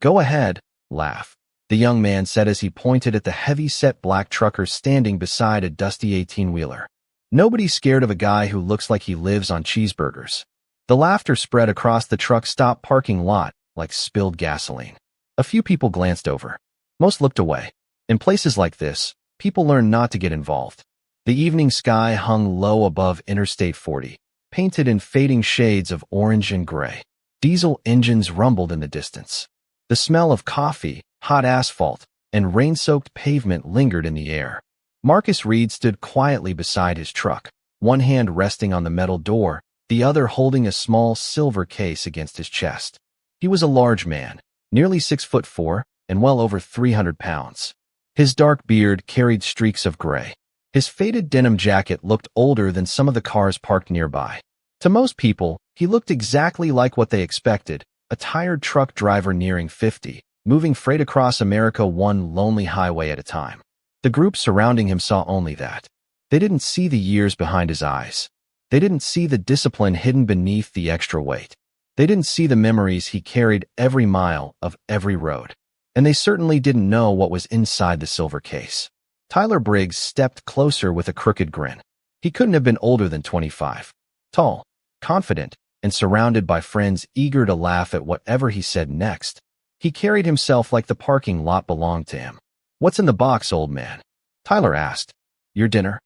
Go ahead, laugh, the young man said as he pointed at the heavy-set black trucker standing beside a dusty 18-wheeler. Nobody's scared of a guy who looks like he lives on cheeseburgers. The laughter spread across the truck stop parking lot like spilled gasoline. A few people glanced over. Most looked away. In places like this, people learn not to get involved. The evening sky hung low above Interstate 40, painted in fading shades of orange and gray. Diesel engines rumbled in the distance. The smell of coffee, hot asphalt, and rain-soaked pavement lingered in the air. Marcus Reed stood quietly beside his truck, one hand resting on the metal door, the other holding a small silver case against his chest. He was a large man, nearly 6'4", and well over 300 pounds. His dark beard carried streaks of gray. His faded denim jacket looked older than some of the cars parked nearby. To most people, he looked exactly like what they expected, a tired truck driver nearing 50, moving freight across America one lonely highway at a time. The group surrounding him saw only that. They didn't see the years behind his eyes. They didn't see the discipline hidden beneath the extra weight. They didn't see the memories he carried every mile of every road. And they certainly didn't know what was inside the silver case. Tyler Briggs stepped closer with a crooked grin. He couldn't have been older than 25. Tall, confident, and surrounded by friends eager to laugh at whatever he said next. He carried himself like the parking lot belonged to him. "What's in the box, old man?" Tyler asked. "Your dinner?"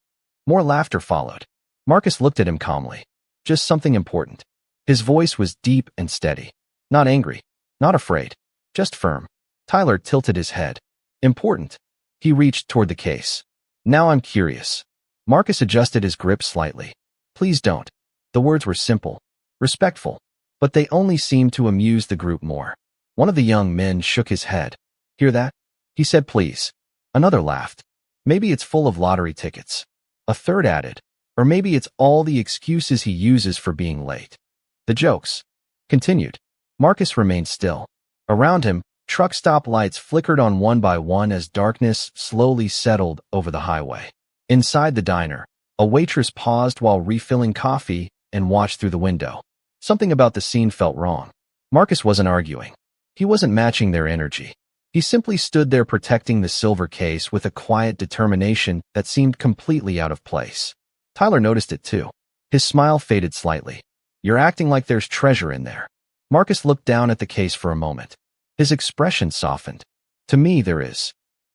More laughter followed. Marcus looked at him calmly. "Just something important." His voice was deep and steady. Not angry, not afraid, just firm. Tyler tilted his head. "Important." He reached toward the case. "Now I'm curious." Marcus adjusted his grip slightly. "Please don't." The words were simple, respectful, but they only seemed to amuse the group more. One of the young men shook his head. "Hear that?" He said, "Please." Another laughed. "Maybe it's full of lottery tickets." A third added, "Or maybe it's all the excuses he uses for being late." The jokes continued. Marcus remained still. Around him, truck stop lights flickered on one by one as darkness slowly settled over the highway. Inside the diner, a waitress paused while refilling coffee and watched through the window. Something about the scene felt wrong. Marcus wasn't arguing. He wasn't matching their energy. He simply stood there protecting the silver case with a quiet determination that seemed completely out of place. Tyler noticed it too. His smile faded slightly. "You're acting like there's treasure in there." Marcus looked down at the case for a moment. His expression softened. "To me, there is."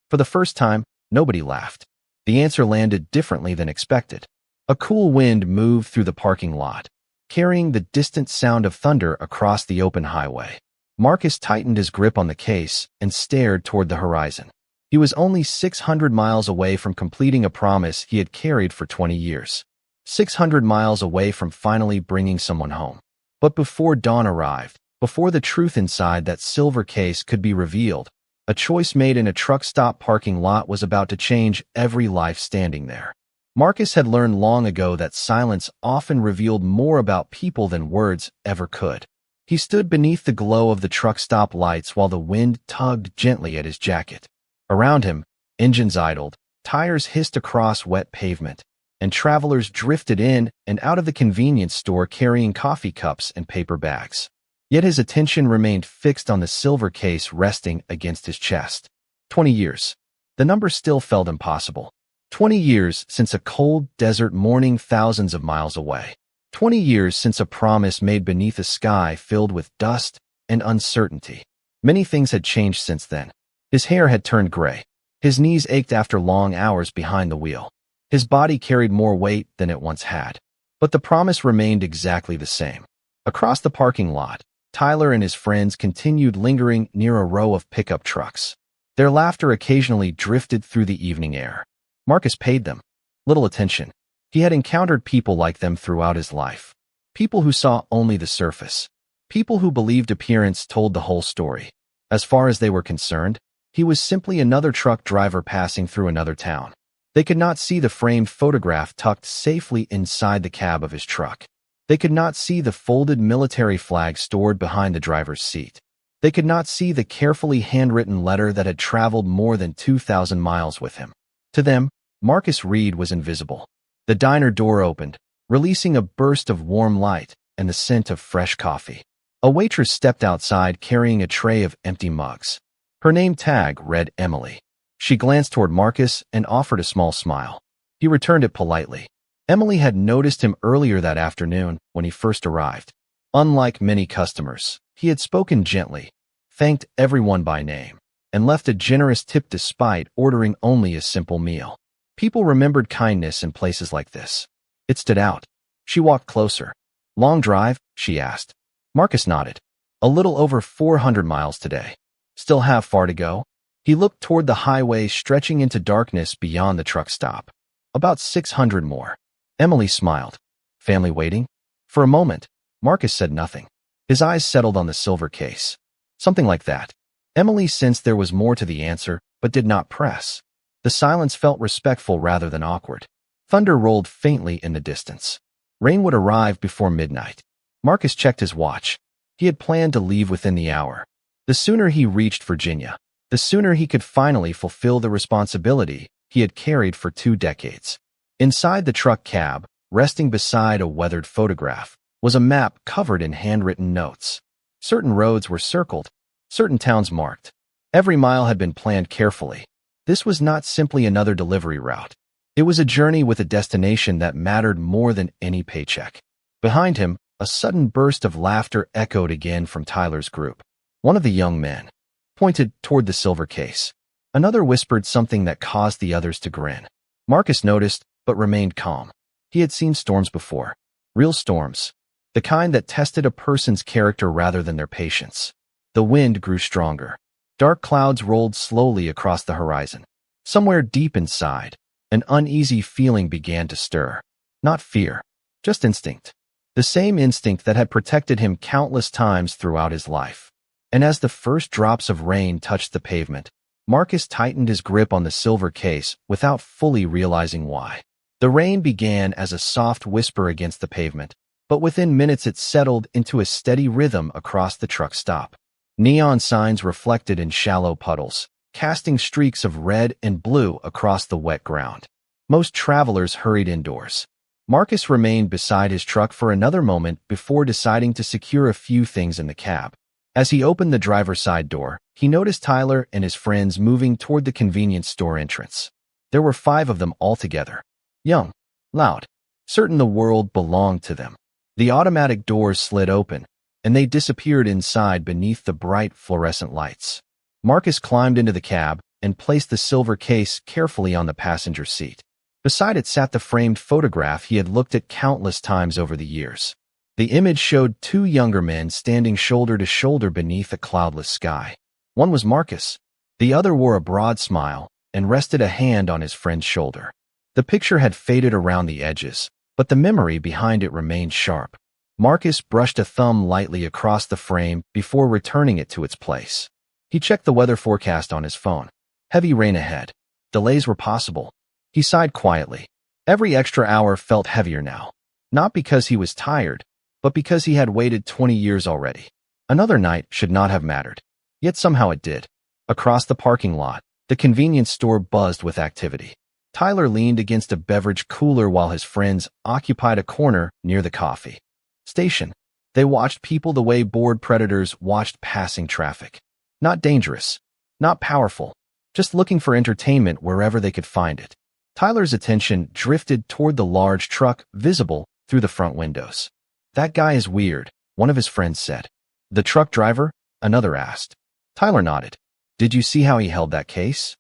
For the first time, nobody laughed. The answer landed differently than expected. A cool wind moved through the parking lot, carrying the distant sound of thunder across the open highway. Marcus tightened his grip on the case and stared toward the horizon. He was only 600 miles away from completing a promise he had carried for 20 years. 600 miles away from finally bringing someone home. But before dawn arrived, before the truth inside that silver case could be revealed, a choice made in a truck stop parking lot was about to change every life standing there. Marcus had learned long ago that silence often revealed more about people than words ever could. He stood beneath the glow of the truck stop lights while the wind tugged gently at his jacket. Around him, engines idled, tires hissed across wet pavement, and travelers drifted in and out of the convenience store carrying coffee cups and paper bags. Yet his attention remained fixed on the silver case resting against his chest. 20 years. The number still felt impossible. 20 years since a cold desert morning thousands of miles away. 20 years since a promise made beneath a sky filled with dust and uncertainty. Many things had changed since then. His hair had turned gray. His knees ached after long hours behind the wheel. His body carried more weight than it once had. But the promise remained exactly the same. Across the parking lot, Tyler and his friends continued lingering near a row of pickup trucks. Their laughter occasionally drifted through the evening air. Marcus paid them little attention. He had encountered people like them throughout his life. People who saw only the surface. People who believed appearance told the whole story. As far as they were concerned, he was simply another truck driver passing through another town. They could not see the framed photograph tucked safely inside the cab of his truck. They could not see the folded military flag stored behind the driver's seat. They could not see the carefully handwritten letter that had traveled more than 2,000 miles with him. To them, Marcus Reed was invisible. The diner door opened, releasing a burst of warm light and the scent of fresh coffee. A waitress stepped outside carrying a tray of empty mugs. Her name tag read Emily. She glanced toward Marcus and offered a small smile. He returned it politely. Emily had noticed him earlier that afternoon when he first arrived. Unlike many customers, he had spoken gently, thanked everyone by name, and left a generous tip despite ordering only a simple meal. People remembered kindness in places like this. It stood out. She walked closer. "Long drive?" she asked. Marcus nodded. "A little over 400 miles today. Still have far to go?" He looked toward the highway stretching into darkness beyond the truck stop. "About 600 more." Emily smiled. "Family waiting?" For a moment, Marcus said nothing. His eyes settled on the silver case. "Something like that." Emily sensed there was more to the answer, but did not press. The silence felt respectful rather than awkward. Thunder rolled faintly in the distance. Rain would arrive before midnight. Marcus checked his watch. He had planned to leave within the hour. The sooner he reached Virginia, the sooner he could finally fulfill the responsibility he had carried for 2 decades. Inside the truck cab, resting beside a weathered photograph, was a map covered in handwritten notes. Certain roads were circled, certain towns marked. Every mile had been planned carefully. This was not simply another delivery route. It was a journey with a destination that mattered more than any paycheck. Behind him, a sudden burst of laughter echoed again from Tyler's group. One of the young men pointed toward the silver case. Another whispered something that caused the others to grin. Marcus noticed, but remained calm. He had seen storms before. Real storms. The kind that tested a person's character rather than their patience. The wind grew stronger. Dark clouds rolled slowly across the horizon. Somewhere deep inside, an uneasy feeling began to stir. Not fear, just instinct. The same instinct that had protected him countless times throughout his life. And as the first drops of rain touched the pavement, Marcus tightened his grip on the silver case without fully realizing why. The rain began as a soft whisper against the pavement, but within minutes it settled into a steady rhythm across the truck stop. Neon signs reflected in shallow puddles, casting streaks of red and blue across the wet ground. Most travelers hurried indoors. Marcus remained beside his truck for another moment before deciding to secure a few things in the cab. As he opened the driver's side door, he noticed Tyler and his friends moving toward the convenience store entrance. There were 5 of them altogether. Young, loud, certain the world belonged to them. The automatic doors slid open, and they disappeared inside beneath the bright fluorescent lights. Marcus climbed into the cab and placed the silver case carefully on the passenger seat. Beside it sat the framed photograph he had looked at countless times over the years. The image showed 2 younger men standing shoulder to shoulder beneath a cloudless sky. One was Marcus. The other wore a broad smile and rested a hand on his friend's shoulder. The picture had faded around the edges, but the memory behind it remained sharp. Marcus brushed a thumb lightly across the frame before returning it to its place. He checked the weather forecast on his phone. Heavy rain ahead. Delays were possible. He sighed quietly. Every extra hour felt heavier now. Not because he was tired, but because he had waited 20 years already. Another night should not have mattered. Yet somehow it did. Across the parking lot, the convenience store buzzed with activity. Tyler leaned against a beverage cooler while his friends occupied a corner near the coffee station. They watched people the way bored predators watched passing traffic. Not dangerous, not powerful, just looking for entertainment wherever they could find it. Tyler's attention drifted toward the large truck visible through the front windows. "That guy is weird," one of his friends said. "The truck driver?" another asked. Tyler nodded. "Did you see how he held that case?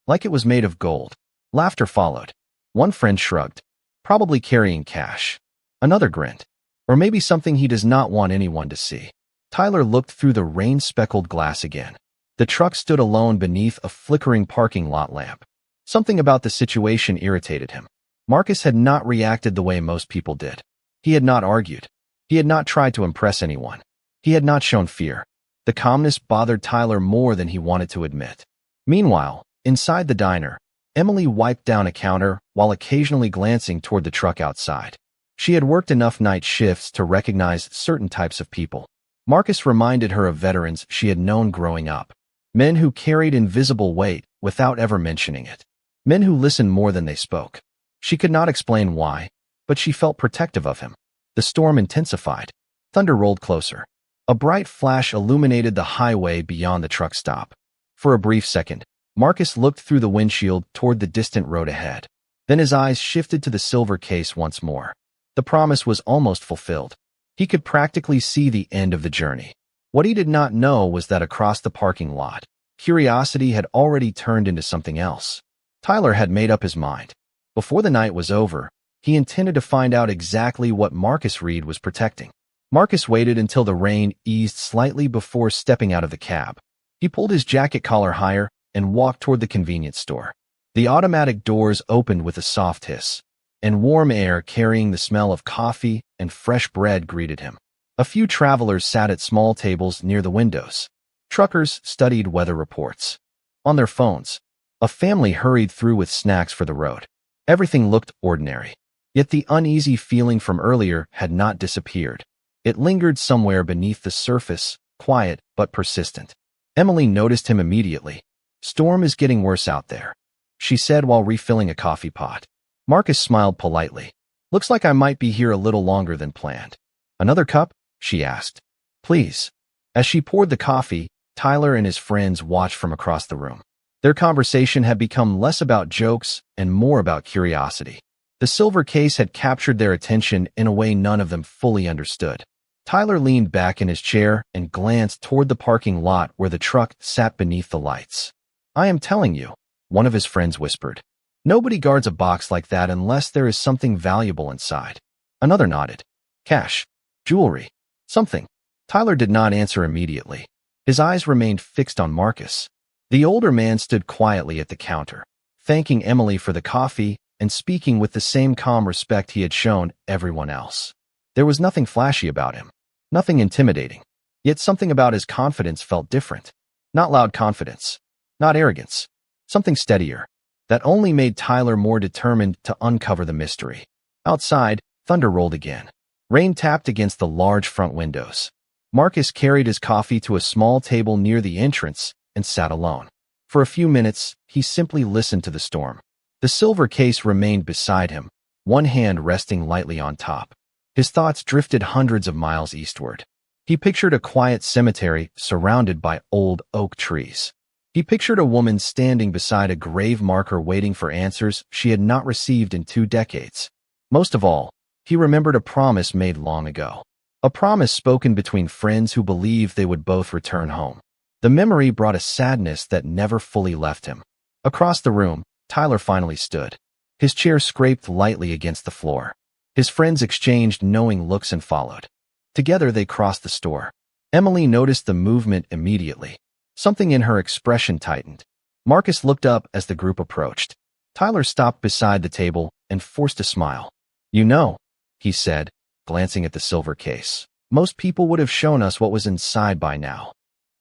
Like it was made of gold." Laughter followed. One friend shrugged. "Probably carrying cash." Another grinned. "Or maybe something he does not want anyone to see." Tyler looked through the rain-speckled glass again. The truck stood alone beneath a flickering parking lot lamp. Something about the situation irritated him. Marcus had not reacted the way most people did. He had not argued. He had not tried to impress anyone. He had not shown fear. The calmness bothered Tyler more than he wanted to admit. Meanwhile, inside the diner, Emily wiped down a counter while occasionally glancing toward the truck outside. She had worked enough night shifts to recognize certain types of people. Marcus reminded her of veterans she had known growing up. Men who carried invisible weight without ever mentioning it. Men who listened more than they spoke. She could not explain why, but she felt protective of him. The storm intensified. Thunder rolled closer. A bright flash illuminated the highway beyond the truck stop. For a brief second, Marcus looked through the windshield toward the distant road ahead. Then his eyes shifted to the silver case once more. The promise was almost fulfilled. He could practically see the end of the journey. What he did not know was that across the parking lot, curiosity had already turned into something else. Tyler had made up his mind. Before the night was over, he intended to find out exactly what Marcus Reed was protecting. Marcus waited until the rain eased slightly before stepping out of the cab. He pulled his jacket collar higher and walked toward the convenience store. The automatic doors opened with a soft hiss, and warm air carrying the smell of coffee and fresh bread greeted him. A few travelers sat at small tables near the windows. Truckers studied weather reports. On their phones, a family hurried through with snacks for the road. Everything looked ordinary. Yet the uneasy feeling from earlier had not disappeared. It lingered somewhere beneath the surface, quiet but persistent. Emily noticed him immediately. "Storm is getting worse out there," she said while refilling a coffee pot. Marcus smiled politely. "Looks like I might be here a little longer than planned." "Another cup?" she asked. "Please." As she poured the coffee, Tyler and his friends watched from across the room. Their conversation had become less about jokes and more about curiosity. The silver case had captured their attention in a way none of them fully understood. Tyler leaned back in his chair and glanced toward the parking lot where the truck sat beneath the lights. "I am telling you," one of his friends whispered. "Nobody guards a box like that unless there is something valuable inside." Another nodded. "Cash, jewelry, something." Tyler did not answer immediately. His eyes remained fixed on Marcus. The older man stood quietly at the counter, thanking Emily for the coffee and speaking with the same calm respect he had shown everyone else. There was nothing flashy about him, nothing intimidating. Yet something about his confidence felt different. Not loud confidence, not arrogance, something steadier, that only made Tyler more determined to uncover the mystery. Outside, thunder rolled again. Rain tapped against the large front windows. Marcus carried his coffee to a small table near the entrance and sat alone. For a few minutes, he simply listened to the storm. The silver case remained beside him, one hand resting lightly on top. His thoughts drifted hundreds of miles eastward. He pictured a quiet cemetery surrounded by old oak trees. He pictured a woman standing beside a grave marker waiting for answers she had not received in 2 decades. Most of all, he remembered a promise made long ago. A promise spoken between friends who believed they would both return home. The memory brought a sadness that never fully left him. Across the room, Tyler finally stood. His chair scraped lightly against the floor. His friends exchanged knowing looks and followed. Together they crossed the store. Emily noticed the movement immediately. Something in her expression tightened. Marcus looked up as the group approached. Tyler stopped beside the table and forced a smile. "You know," he said, glancing at the silver case, "most people would have shown us what was inside by now."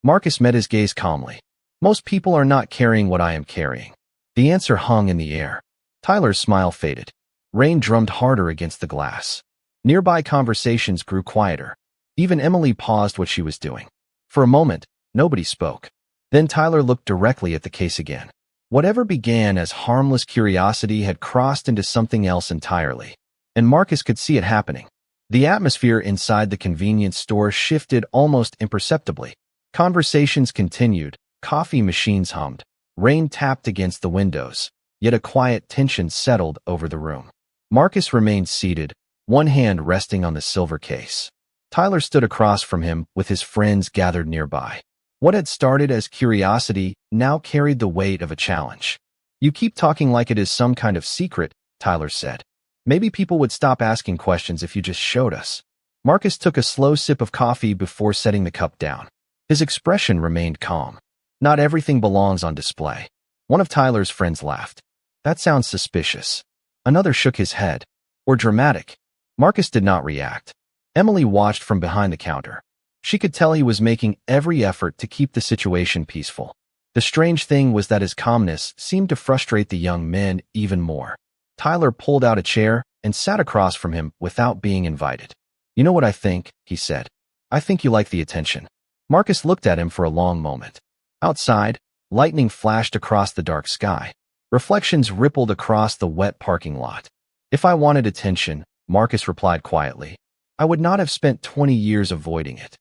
Marcus met his gaze calmly. "Most people are not carrying what I am carrying." The answer hung in the air. Tyler's smile faded. Rain drummed harder against the glass. Nearby conversations grew quieter. Even Emily paused what she was doing. For a moment, nobody spoke. Then Tyler looked directly at the case again. Whatever began as harmless curiosity had crossed into something else entirely. And Marcus could see it happening. The atmosphere inside the convenience store shifted almost imperceptibly. Conversations continued, coffee machines hummed, rain tapped against the windows, yet a quiet tension settled over the room. Marcus remained seated, one hand resting on the silver case. Tyler stood across from him with his friends gathered nearby. What had started as curiosity now carried the weight of a challenge. "You keep talking like it is some kind of secret," Tyler said. "Maybe people would stop asking questions if you just showed us." Marcus took a slow sip of coffee before setting the cup down. His expression remained calm. "Not everything belongs on display." One of Tyler's friends laughed. "That sounds suspicious." Another shook his head. "Or dramatic." Marcus did not react. Emily watched from behind the counter. She could tell he was making every effort to keep the situation peaceful. The strange thing was that his calmness seemed to frustrate the young men even more. Tyler pulled out a chair and sat across from him without being invited. "You know what I think," he said. "I think you like the attention." Marcus looked at him for a long moment. Outside, lightning flashed across the dark sky. Reflections rippled across the wet parking lot. "If I wanted attention," Marcus replied quietly, "I would not have spent 20 years avoiding it."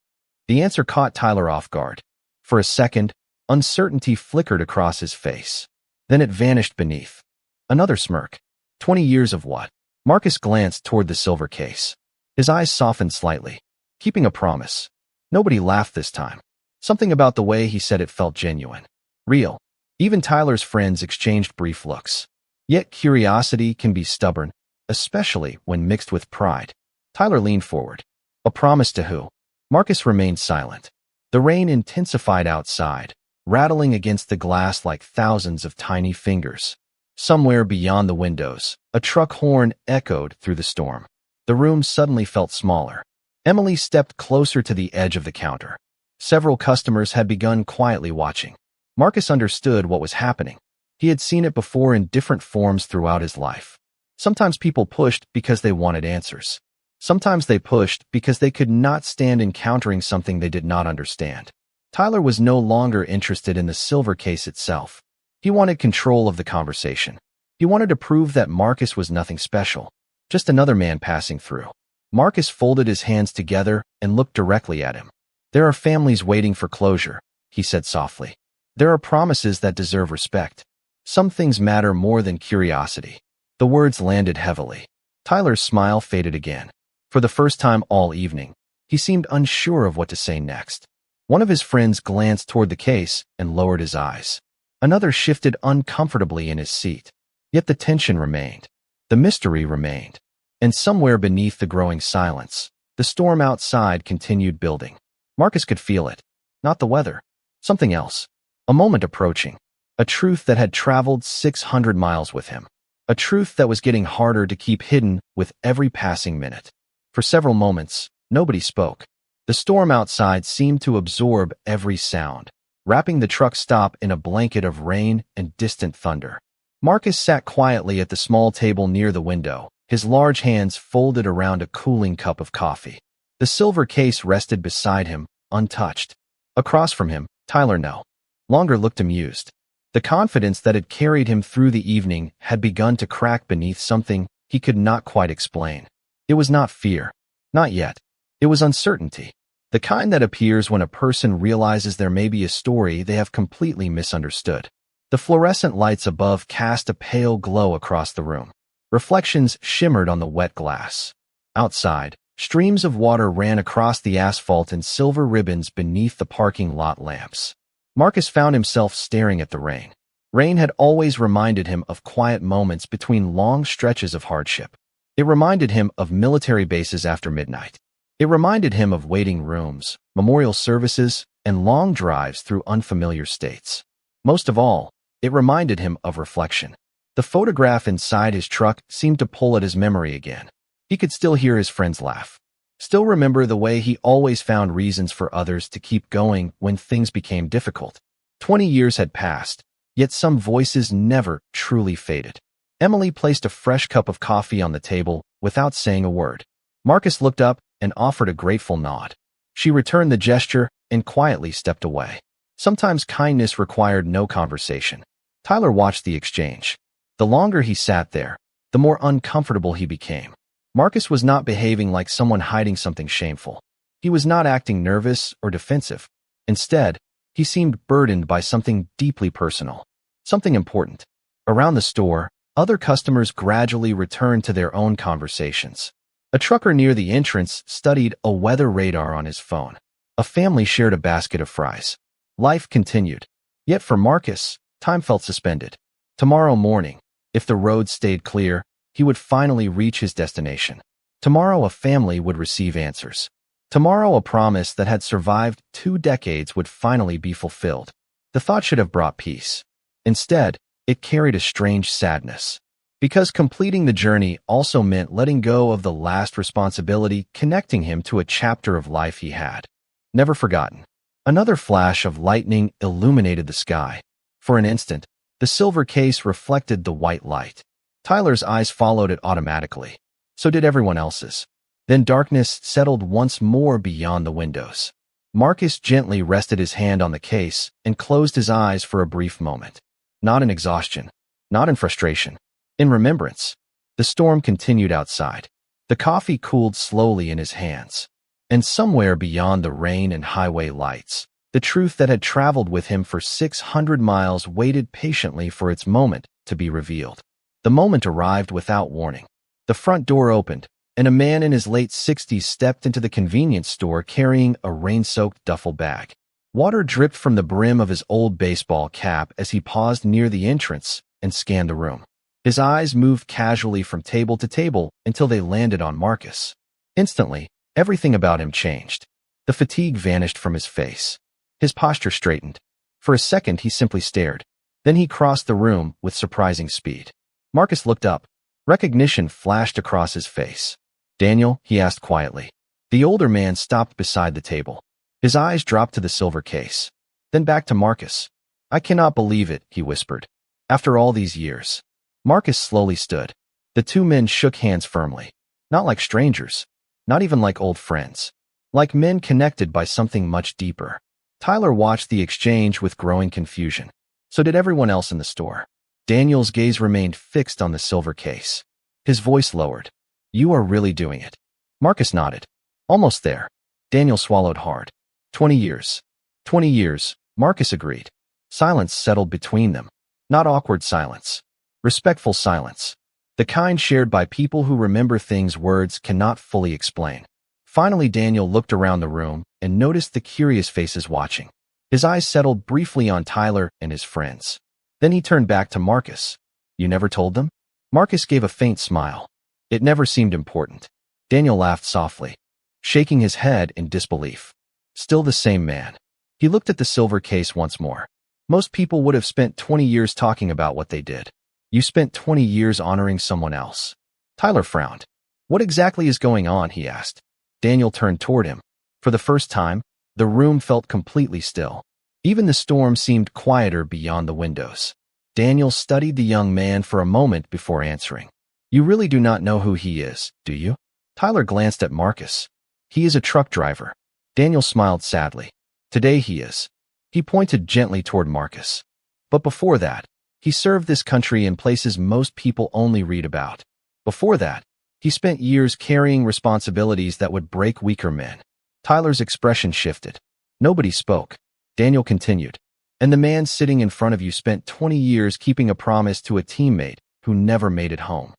The answer caught Tyler off guard. For a second, uncertainty flickered across his face. Then it vanished beneath. Another smirk. 20 years of what? Marcus glanced toward the silver case. His eyes softened slightly. Keeping a promise. Nobody laughed this time. Something about the way he said it felt genuine. Real. Even Tyler's friends exchanged brief looks. Yet curiosity can be stubborn, especially when mixed with pride. Tyler leaned forward. A promise to who? Marcus remained silent. The rain intensified outside, rattling against the glass like thousands of tiny fingers. Somewhere beyond the windows, a truck horn echoed through the storm. The room suddenly felt smaller. Emily stepped closer to the edge of the counter. Several customers had begun quietly watching. Marcus understood what was happening. He had seen it before in different forms throughout his life. Sometimes people pushed because they wanted answers. Sometimes they pushed because they could not stand encountering something they did not understand. Tyler was no longer interested in the silver case itself. He wanted control of the conversation. He wanted to prove that Marcus was nothing special, just another man passing through. Marcus folded his hands together and looked directly at him. There are families waiting for closure, he said softly. There are promises that deserve respect. Some things matter more than curiosity. The words landed heavily. Tyler's smile faded again. For the first time all evening, he seemed unsure of what to say next. One of his friends glanced toward the case and lowered his eyes. Another shifted uncomfortably in his seat. Yet the tension remained. The mystery remained. And somewhere beneath the growing silence, the storm outside continued building. Marcus could feel it. Not the weather. Something else. A moment approaching. A truth that had traveled 600 miles with him. A truth that was getting harder to keep hidden with every passing minute. For several moments, nobody spoke. The storm outside seemed to absorb every sound, wrapping the truck's stop in a blanket of rain and distant thunder. Marcus sat quietly at the small table near the window, his large hands folded around a cooling cup of coffee. The silver case rested beside him, untouched. Across from him, Tyler no longer looked amused. The confidence that had carried him through the evening had begun to crack beneath something he could not quite explain. It was not fear. Not yet. It was uncertainty. The kind that appears when a person realizes there may be a story they have completely misunderstood. The fluorescent lights above cast a pale glow across the room. Reflections shimmered on the wet glass. Outside, streams of water ran across the asphalt in silver ribbons beneath the parking lot lamps. Marcus found himself staring at the rain. Rain had always reminded him of quiet moments between long stretches of hardship. It reminded him of military bases after midnight. It reminded him of waiting rooms, memorial services, and long drives through unfamiliar states. Most of all, it reminded him of reflection. The photograph inside his truck seemed to pull at his memory again. He could still hear his friends laugh. Still remember the way he always found reasons for others to keep going when things became difficult. 20 years had passed, yet some voices never truly faded. Emily placed a fresh cup of coffee on the table without saying a word. Marcus looked up and offered a grateful nod. She returned the gesture and quietly stepped away. Sometimes kindness required no conversation. Tyler watched the exchange. The longer he sat there, the more uncomfortable he became. Marcus was not behaving like someone hiding something shameful. He was not acting nervous or defensive. Instead, he seemed burdened by something deeply personal, something important. Around the store, other customers gradually returned to their own conversations. A trucker near the entrance studied a weather radar on his phone. A family shared a basket of fries. Life continued. Yet for Marcus, time felt suspended. Tomorrow morning, if the road stayed clear, he would finally reach his destination. Tomorrow a family would receive answers. Tomorrow a promise that had survived 2 decades would finally be fulfilled. The thought should have brought peace. Instead, it carried a strange sadness. Because completing the journey also meant letting go of the last responsibility connecting him to a chapter of life he had never forgotten. Another flash of lightning illuminated the sky. For an instant, the silver case reflected the white light. Tyler's eyes followed it automatically. So did everyone else's. Then darkness settled once more beyond the windows. Marcus gently rested his hand on the case and closed his eyes for a brief moment. Not in exhaustion, not in frustration, in remembrance. The storm continued outside. The coffee cooled slowly in his hands. And somewhere beyond the rain and highway lights, the truth that had traveled with him for 600 miles waited patiently for its moment to be revealed. The moment arrived without warning. The front door opened, and a man in his late 60s stepped into the convenience store carrying a rain-soaked duffel bag. Water dripped from the brim of his old baseball cap as he paused near the entrance and scanned the room. His eyes moved casually from table to table until they landed on Marcus. Instantly, everything about him changed. The fatigue vanished from his face. His posture straightened. For a second, he simply stared. Then he crossed the room with surprising speed. Marcus looked up. Recognition flashed across his face. "Daniel?" he asked quietly. The older man stopped beside the table. His eyes dropped to the silver case. Then back to Marcus. "I cannot believe it," he whispered. "After all these years." Marcus slowly stood. The two men shook hands firmly. Not like strangers. Not even like old friends. Like men connected by something much deeper. Tyler watched the exchange with growing confusion. So did everyone else in the store. Daniel's gaze remained fixed on the silver case. His voice lowered. "You are really doing it." Marcus nodded. "Almost there." Daniel swallowed hard. 20 years. 20 years, Marcus agreed. Silence settled between them. Not awkward silence. Respectful silence. The kind shared by people who remember things words cannot fully explain. Finally, Daniel looked around the room and noticed the curious faces watching. His eyes settled briefly on Tyler and his friends. Then he turned back to Marcus. "You never told them?" Marcus gave a faint smile. "It never seemed important." Daniel laughed softly, shaking his head in disbelief. Still the same man. He looked at the silver case once more. "Most people would have spent 20 years talking about what they did. You spent 20 years honoring someone else." Tyler frowned. "What exactly is going on?" he asked. Daniel turned toward him. For the first time, the room felt completely still. Even the storm seemed quieter beyond the windows. Daniel studied the young man for a moment before answering. "You really do not know who he is, do you?" Tyler glanced at Marcus. "He is a truck driver." Daniel smiled sadly. "Today he is." He pointed gently toward Marcus. "But before that, he served this country in places most people only read about. Before that, he spent years carrying responsibilities that would break weaker men." Tyler's expression shifted. Nobody spoke. Daniel continued. "And the man sitting in front of you spent 20 years keeping a promise to a teammate who never made it home."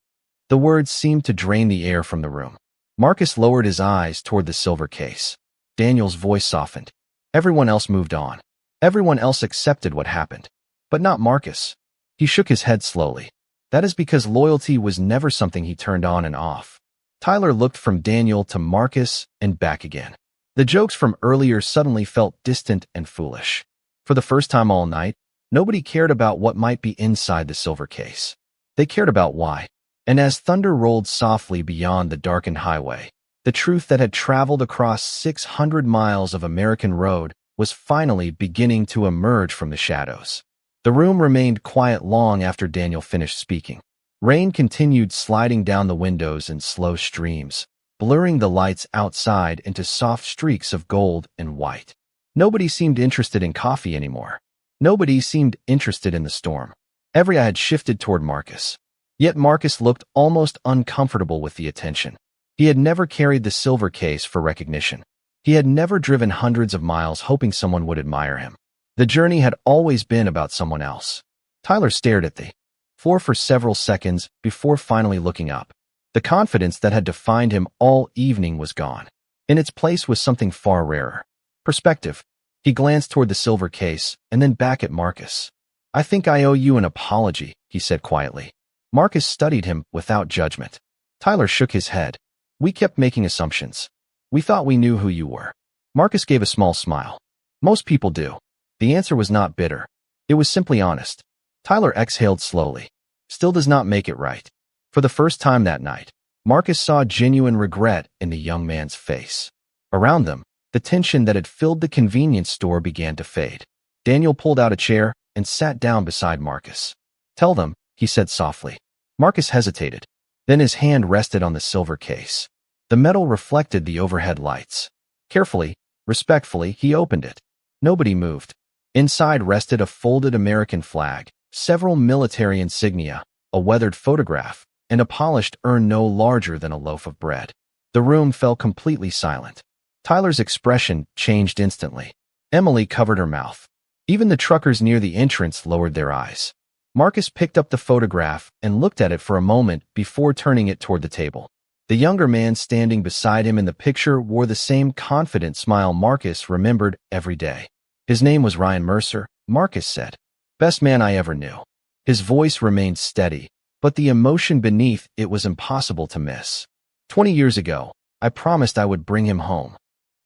The words seemed to drain the air from the room. Marcus lowered his eyes toward the silver case. Daniel's voice softened. Everyone else moved on. Everyone else accepted what happened. But not Marcus. He shook his head slowly. "That is because loyalty was never something he turned on and off." Tyler looked from Daniel to Marcus and back again. The jokes from earlier suddenly felt distant and foolish. For the first time all night, nobody cared about what might be inside the silver case. They cared about why. And as thunder rolled softly beyond the darkened highway, the truth that had traveled across 600 miles of American road was finally beginning to emerge from the shadows. The room remained quiet long after Daniel finished speaking. Rain continued sliding down the windows in slow streams, blurring the lights outside into soft streaks of gold and white. Nobody seemed interested in coffee anymore. Nobody seemed interested in the storm. Every eye had shifted toward Marcus. Yet Marcus looked almost uncomfortable with the attention. He had never carried the silver case for recognition. He had never driven hundreds of miles hoping someone would admire him. The journey had always been about someone else. Tyler stared at the floor for several seconds before finally looking up. The confidence that had defined him all evening was gone. In its place was something far rarer. Perspective. He glanced toward the silver case and then back at Marcus. "I think I owe you an apology," he said quietly. Marcus studied him without judgment. Tyler shook his head. "We kept making assumptions. We thought we knew who you were." Marcus gave a small smile. "Most people do." The answer was not bitter. It was simply honest. Tyler exhaled slowly. "Still does not make it right." For the first time that night, Marcus saw genuine regret in the young man's face. Around them, the tension that had filled the convenience store began to fade. Daniel pulled out a chair and sat down beside Marcus. "Tell them," he said softly. Marcus hesitated. Then his hand rested on the silver case. The metal reflected the overhead lights. Carefully, respectfully, he opened it. Nobody moved. Inside rested a folded American flag, several military insignia, a weathered photograph, and a polished urn no larger than a loaf of bread. The room fell completely silent. Tyler's expression changed instantly. Emily covered her mouth. Even the truckers near the entrance lowered their eyes. Marcus picked up the photograph and looked at it for a moment before turning it toward the table. The younger man standing beside him in the picture wore the same confident smile Marcus remembered every day. His name was Ryan Mercer, Marcus said. Best man I ever knew. His voice remained steady, but the emotion beneath it was impossible to miss. 20 years ago, I promised I would bring him home.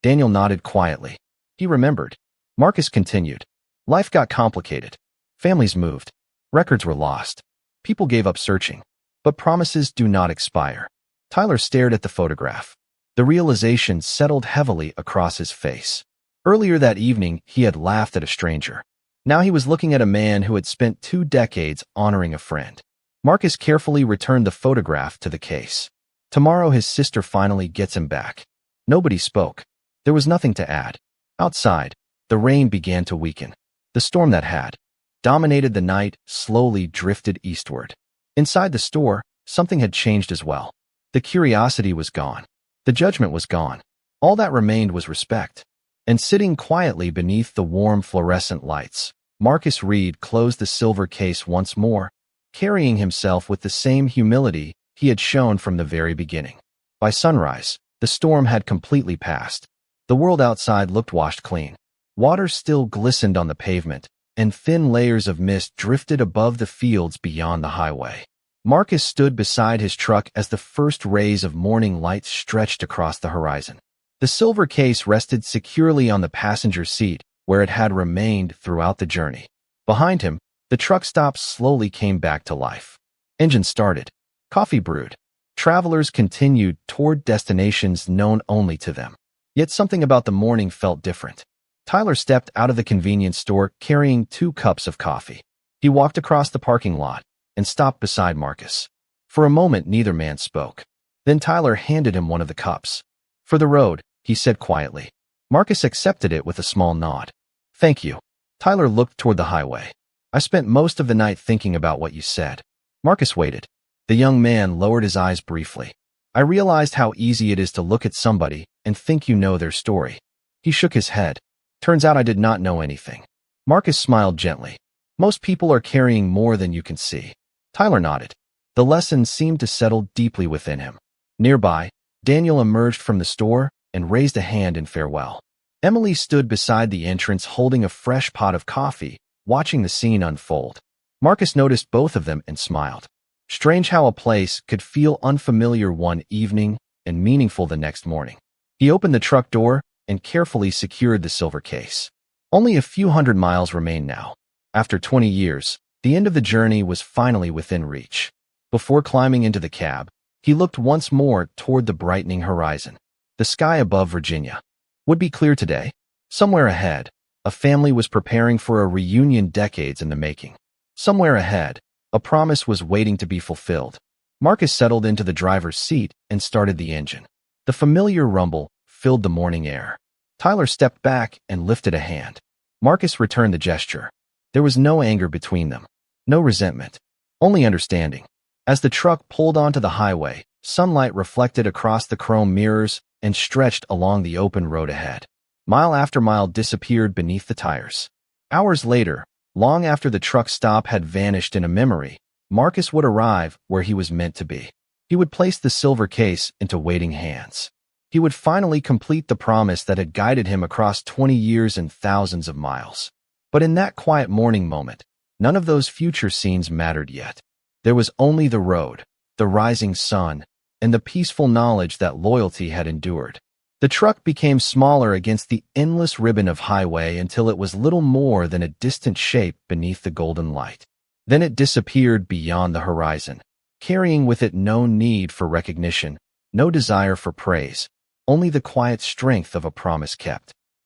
Daniel nodded quietly. He remembered. Marcus continued. Life got complicated. Families moved. Records were lost. People gave up searching. But promises do not expire. Tyler stared at the photograph. The realization settled heavily across his face. Earlier that evening, he had laughed at a stranger. Now he was looking at a man who had spent 2 decades honoring a friend. Marcus carefully returned the photograph to the case. Tomorrow his sister finally gets him back. Nobody spoke. There was nothing to add. Outside, the rain began to weaken. The storm that had dominated the night slowly drifted eastward. Inside the store, something had changed as well. The curiosity was gone. The judgment was gone. All that remained was respect. And sitting quietly beneath the warm fluorescent lights, Marcus Reed closed the silver case once more, carrying himself with the same humility he had shown from the very beginning. By sunrise, the storm had completely passed. The world outside looked washed clean. Water still glistened on the pavement, and thin layers of mist drifted above the fields beyond the highway. Marcus stood beside his truck as the first rays of morning light stretched across the horizon. The silver case rested securely on the passenger seat, where it had remained throughout the journey. Behind him, the truck stop slowly came back to life. Engine started. Coffee brewed. Travelers continued toward destinations known only to them. Yet something about the morning felt different. Tyler stepped out of the convenience store carrying 2 cups of coffee. He walked across the parking lot and stopped beside Marcus. For a moment, neither man spoke. Then Tyler handed him one of the cups. For the road, he said quietly. Marcus accepted it with a small nod. Thank you. Tyler looked toward the highway. I spent most of the night thinking about what you said. Marcus waited. The young man lowered his eyes briefly. I realized how easy it is to look at somebody and think you know their story. He shook his head. Turns out I did not know anything. Marcus smiled gently. Most people are carrying more than you can see. Tyler nodded. The lesson seemed to settle deeply within him. Nearby, Daniel emerged from the store and raised a hand in farewell. Emily stood beside the entrance holding a fresh pot of coffee, watching the scene unfold. Marcus noticed both of them and smiled. Strange how a place could feel unfamiliar one evening and meaningful the next morning. He opened the truck door and carefully secured the silver case. Only a few hundred miles remained now. After 20 years, the end of the journey was finally within reach. Before climbing into the cab, he looked once more toward the brightening horizon. The sky above Virginia would be clear today. Somewhere ahead, a family was preparing for a reunion decades in the making. Somewhere ahead, a promise was waiting to be fulfilled. Marcus settled into the driver's seat and started the engine. The familiar rumble filled the morning air. Tyler stepped back and lifted a hand. Marcus returned the gesture. There was no anger between them, no resentment, only understanding. As the truck pulled onto the highway, sunlight reflected across the chrome mirrors and stretched along the open road ahead. Mile after mile disappeared beneath the tires. Hours later, long after the truck stop had vanished in a memory, Marcus would arrive where he was meant to be. He would place the silver case into waiting hands. He would finally complete the promise that had guided him across 20 years and thousands of miles. But in that quiet morning moment, none of those future scenes mattered yet. There was only the road, the rising sun, and the peaceful knowledge that loyalty had endured. The truck became smaller against the endless ribbon of highway until it was little more than a distant shape beneath the golden light. Then it disappeared beyond the horizon, carrying with it no need for recognition, no desire for praise, only the quiet strength of a promise kept.